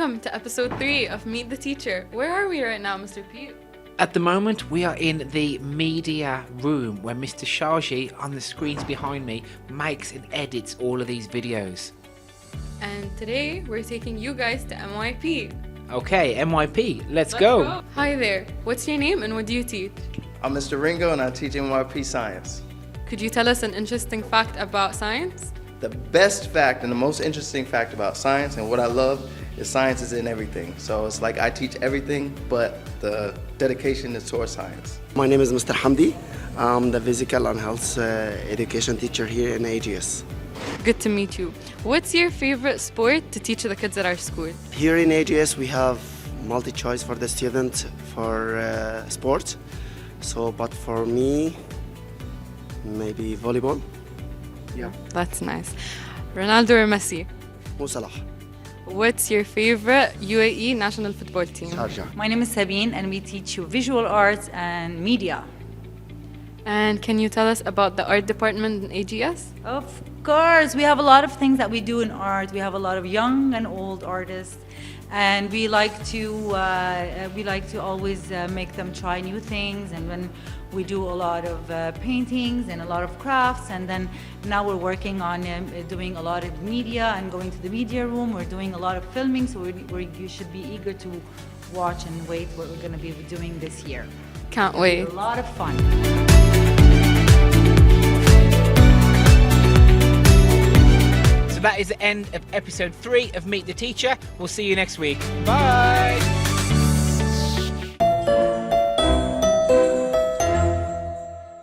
Welcome to episode 3 of Meet the Teacher. Where are we right now, Mr. Pete? At the moment, we are in the media room where Mr. Shaji, on the screens behind me, makes and edits all of these videos. And today we're taking you guys to MYP. Okay, MYP, let's go. Hi there. What's your name and what do you teach? I'm Mr. Ringo and I teach NYP Science. Could you tell us an interesting fact about science? The best fact and the most interesting fact about science and what I love is science is in everything. So it's like I teach everything, but the dedication is towards science. My name is Mr. Hamdi. I'm the physical and health education teacher here in AGS. Good to meet you. What's your favorite sport to teach the kids at our school? Here in AGS we have multi-choice for the students for sports. But for me, maybe volleyball. Yeah. That's nice. Ronaldo or Messi? Mo Salah. What's your favorite UAE national football team? Sharjah. My name is Sabine and we teach you visual arts and media. And can you tell us about the art department in AGS? Of course, we have a lot of things that we do in art. We have a lot of young and old artists, and we like to always make them try new things. And when we do a lot of paintings and a lot of crafts, and then now we're working on doing a lot of media and going to the media room. We're doing a lot of filming, so you should be eager to watch and wait what we're going to be doing this year. Can't wait. A lot of fun. So that is the end of episode 3 of Meet the Teacher. We'll see you next week. Bye.